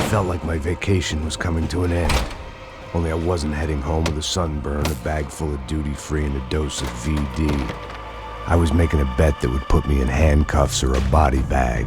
Felt like my vacation was coming to an end. Only I wasn't heading home with a sunburn, a bag full of duty-free, and a dose of VD. I was making a bet that would put me in handcuffs or a body bag.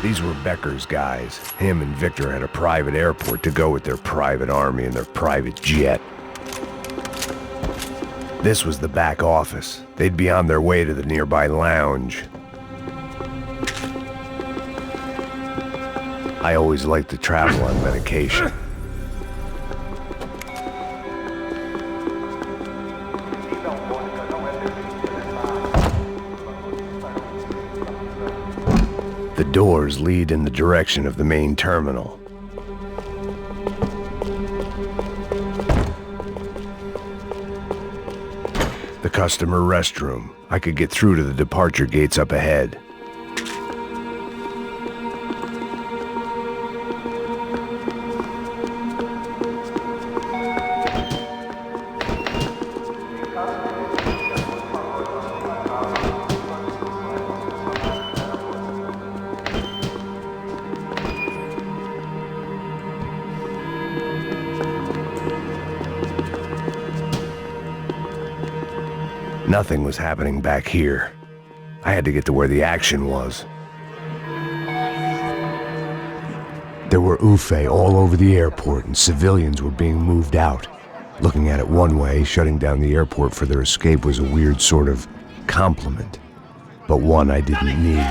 These were Becker's guys. Him and Victor had a private airport to go with their private army and their private jet. This was the back office. They'd be on their way to the nearby lounge. I always liked to travel on medication. The doors lead in the direction of the main terminal. The customer restroom. I could get through to the departure gates up ahead. Nothing was happening back here. I had to get to where the action was. There were UFE all over the airport, and civilians were being moved out. Looking at it one way, shutting down the airport for their escape was a weird sort of compliment, but one I didn't need.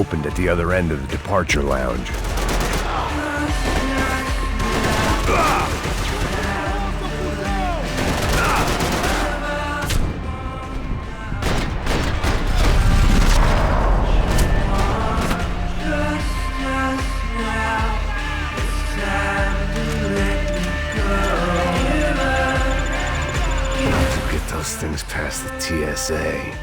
opened at the other end of the departure lounge. Those things past the TSA.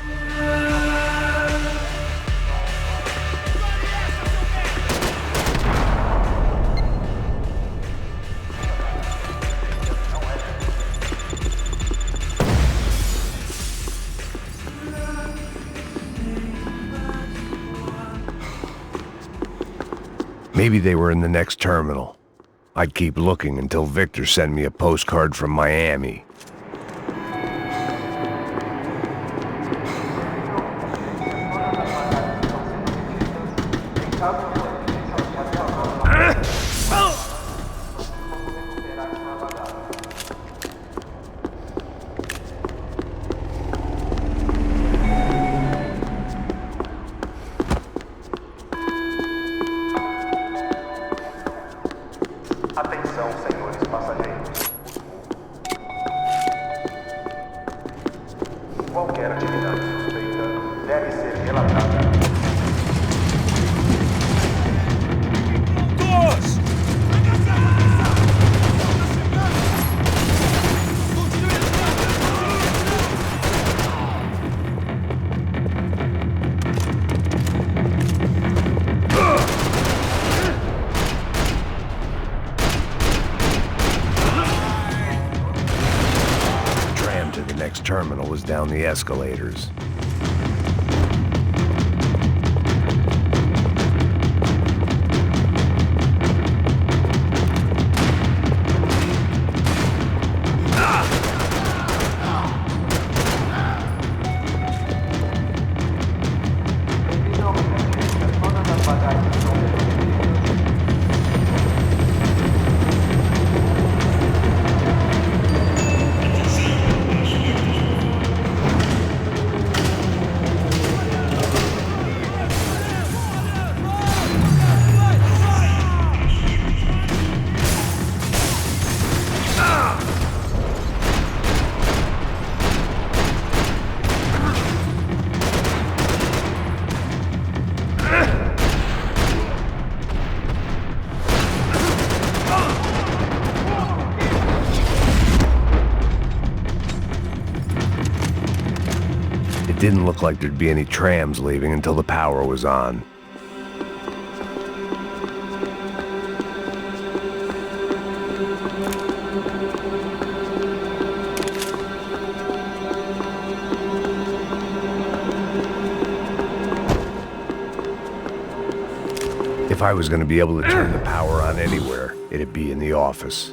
Maybe they were in the next terminal. I'd keep looking until Victor sent me a postcard from Miami. Atenção, senhores passageiros. Qualquer atividade suspeita deve ser relatada. Terminal was down the escalators. It didn't look like there'd be any trams leaving until the power was on. If I was going to be able to turn the power on anywhere, it'd be in the office.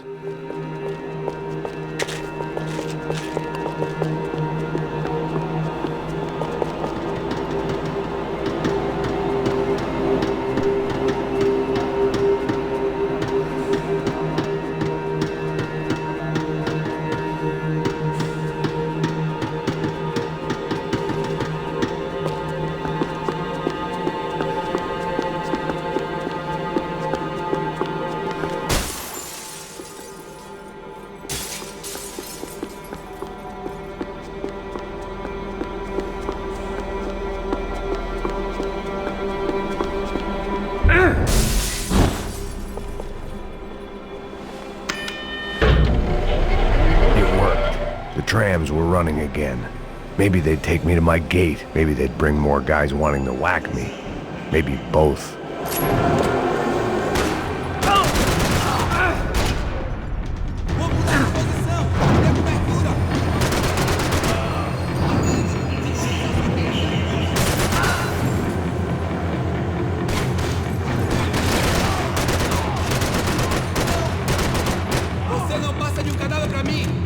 Trams were running again. Maybe they'd take me to my gate. Maybe they'd bring more guys wanting to whack me. Maybe both. Você não passa de cadáver pra mim!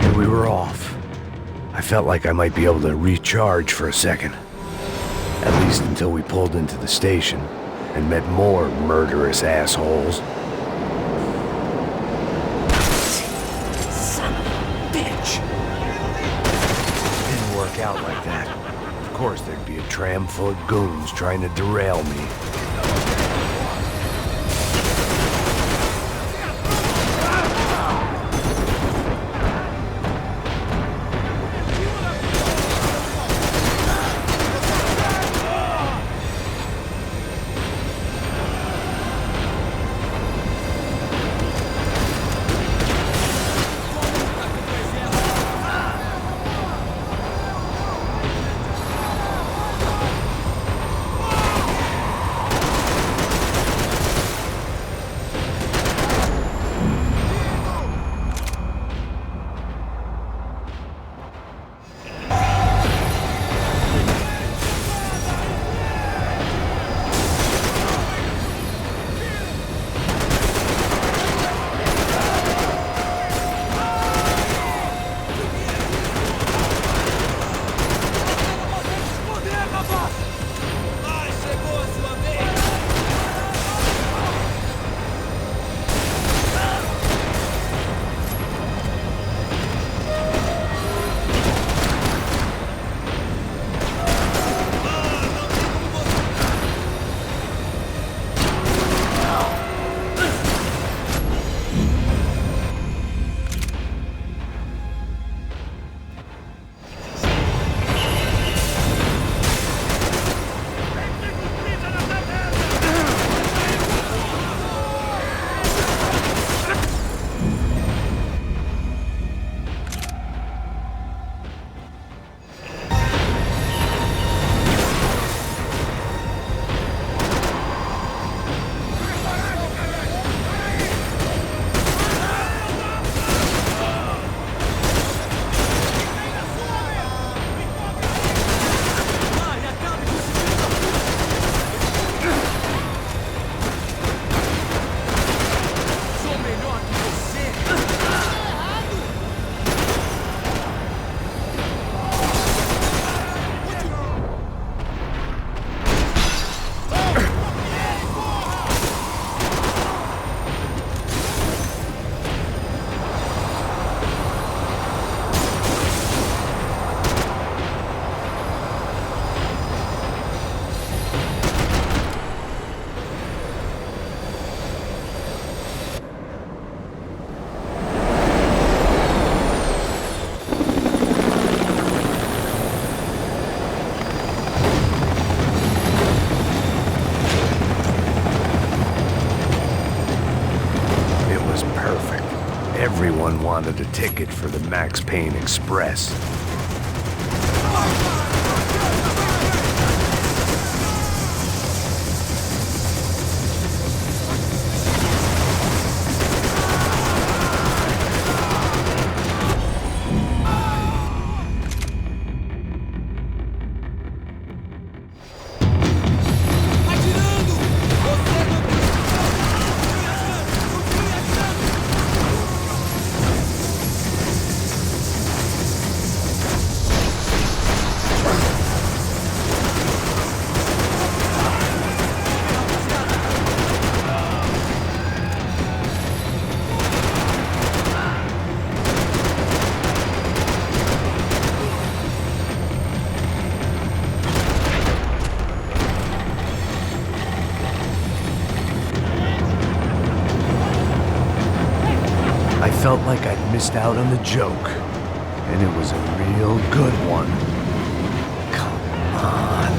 And we were off. I felt like I might be able to recharge for a second. At least until we pulled into the station and met more murderous assholes. Son of a bitch! Didn't work out like that. Of course there'd be a tram full of goons trying to derail me. Everyone wanted a ticket for the Max Payne Express. I felt like I'd missed out on the joke, and it was a real good one. Come on.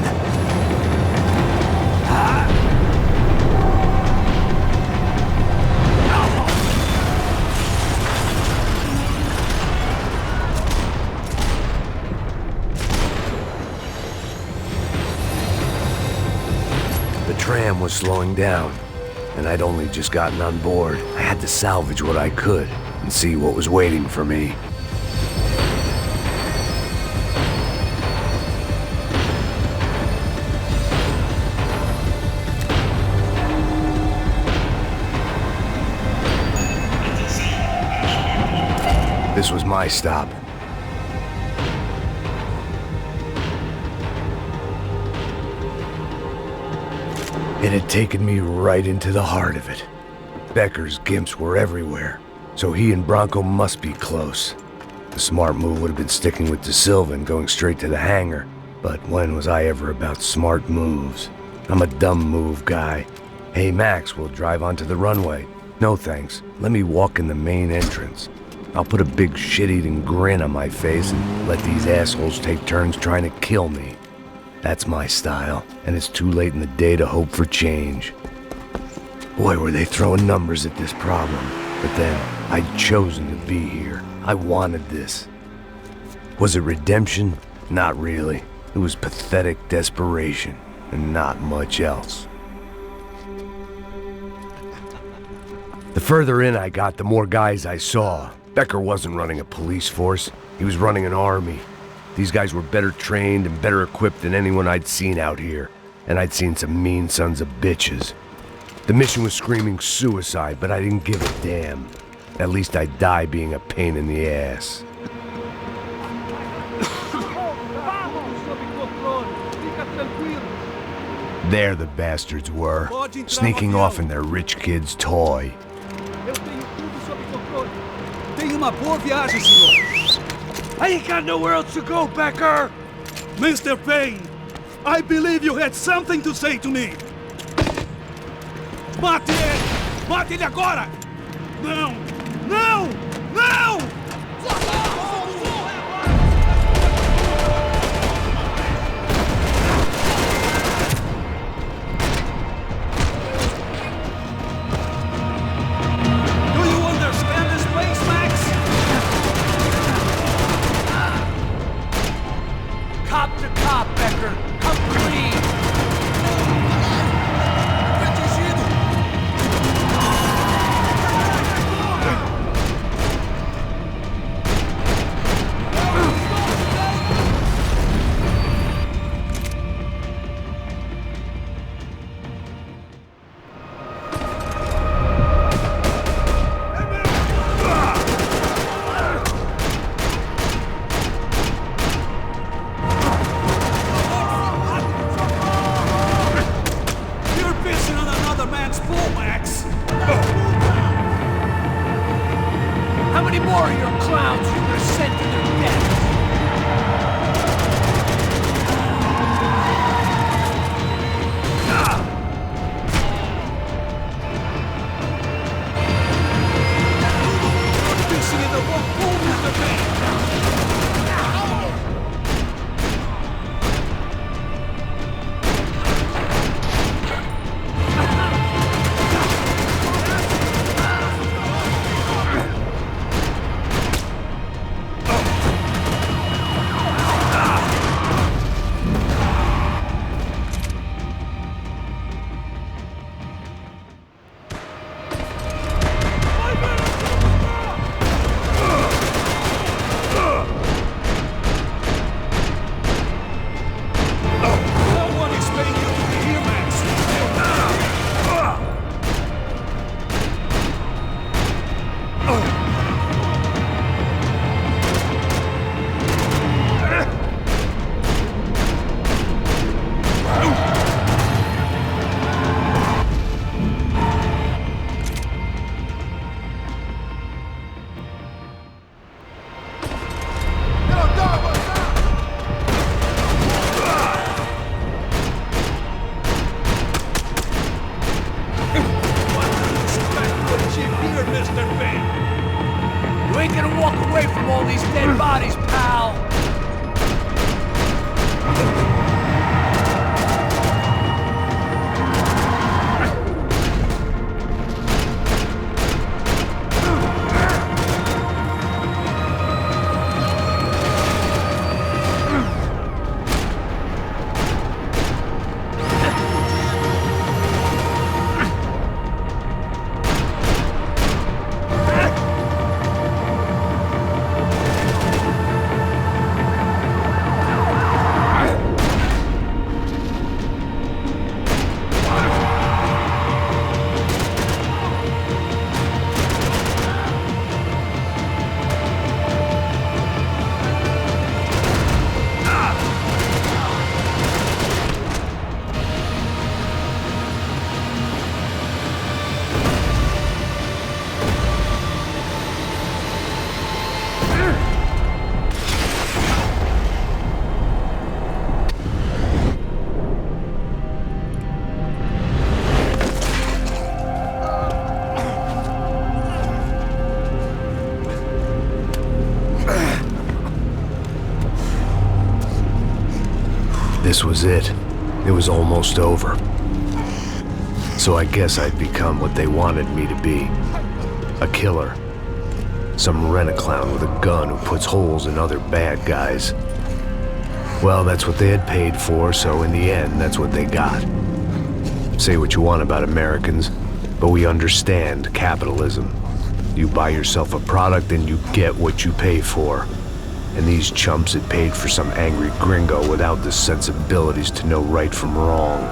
The tram was slowing down, and I'd only just gotten on board. I had to salvage what I could and see what was waiting for me. This was my stop. It had taken me right into the heart of it. Becker's gimps were everywhere, so he and Bronco must be close. The smart move would have been sticking with De Silva and going straight to the hangar, but when was I ever about smart moves? I'm a dumb move guy. Hey Max, we'll drive onto the runway. No thanks, let me walk in the main entrance. I'll put a big shit-eating grin on my face and let these assholes take turns trying to kill me. That's my style, and it's too late in the day to hope for change. Boy, were they throwing numbers at this problem. But then, I'd chosen to be here. I wanted this. Was it redemption? Not really. It was pathetic desperation, and not much else. The further in I got, the more guys I saw. Becker wasn't running a police force. He was running an army. These guys were better trained and better equipped than anyone I'd seen out here. And I'd seen some mean sons of bitches. The mission was screaming suicide, but I didn't give a damn. At least I'd die being a pain in the ass. There the bastards were, sneaking off in their rich kid's toy. Tenha uma boa viagem, senhor. I ain't got nowhere else to go, Becker! Mr. Payne, I believe you had something to say to me. Mate ele! Mate ele agora! Não! Não! Não! Do you understand this place, Max? Cop to cop, Becker! Come clean! This was it. It was almost over. So I guess I'd become what they wanted me to be. A killer. Some rent-a-clown with a gun who puts holes in other bad guys. Well, that's what they had paid for, so in the end, that's what they got. Say what you want about Americans, but we understand capitalism. You buy yourself a product and you get what you pay for. And these chumps had paid for some angry gringo without the sensibilities to know right from wrong.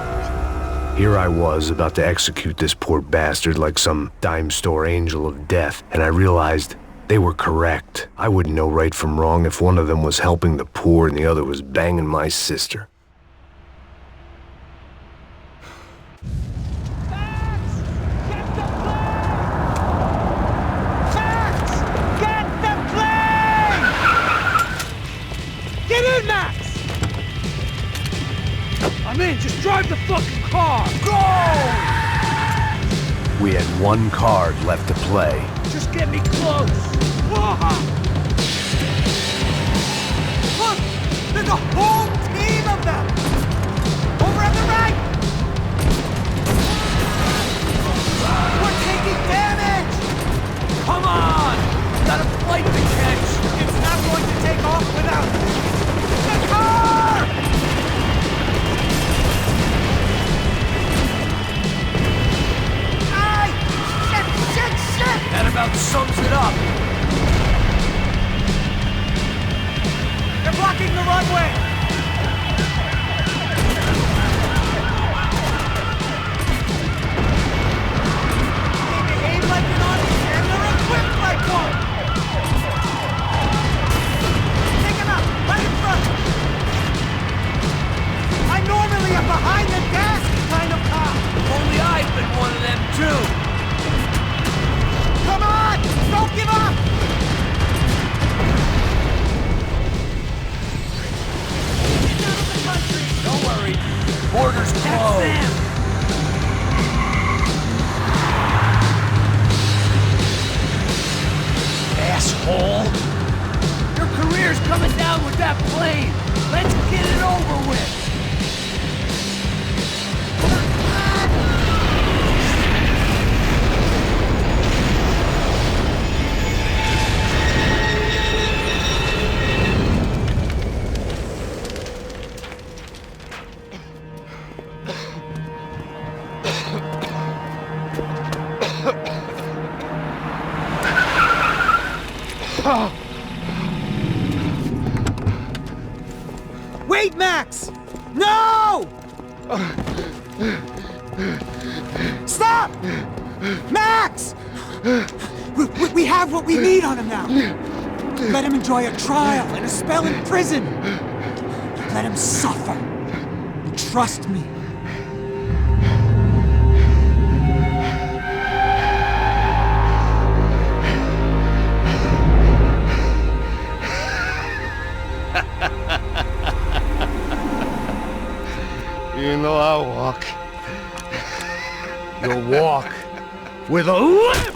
Here I was, about to execute this poor bastard like some dime store angel of death, and I realized they were correct. I wouldn't know right from wrong if one of them was helping the poor and the other was banging my sister. I'm in, just drive the fucking car! Go! We had one card left to play. Just get me close! Whoa. Look! There's a whole team of them! Over on the right! We're taking damage! Come on! Got a flight to catch! It's not going to take off without the car! That about sums it up. They're blocking the runway. They behave like an audience and they're equipped like one. Take him out, right in front. I normally am behind the desk kind of cop. Only I've been one of them too. Come on! Don't give up! Get out of the country! Don't worry. Borders closed. Asshole! Your career's coming down with that plane! Let's get it over with! Wait, Max! No! Stop! Max! We have what we need on him now. Let him enjoy a trial and a spell in prison. Let him suffer. Trust me. You know I walk. You'll walk with a limp!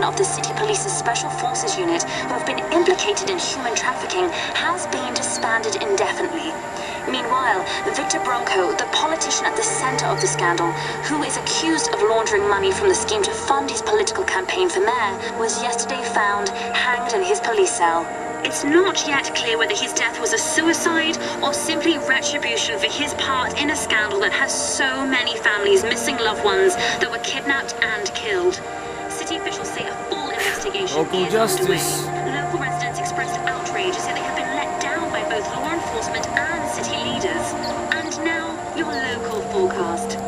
Of the City Police's Special Forces Unit, who have been implicated in human trafficking, has been disbanded indefinitely. Meanwhile, Victor Bronco, the politician at the center of the scandal, who is accused of laundering money from the scheme to fund his political campaign for mayor, was yesterday found hanged in his police cell. It's not yet clear whether his death was a suicide or simply retribution for his part in a scandal that has so many families missing loved ones that were kidnapped and killed. City officials say a full investigation is underway. Local residents expressed outrage, say they have been let down by both law enforcement and city leaders. And now, your local forecast.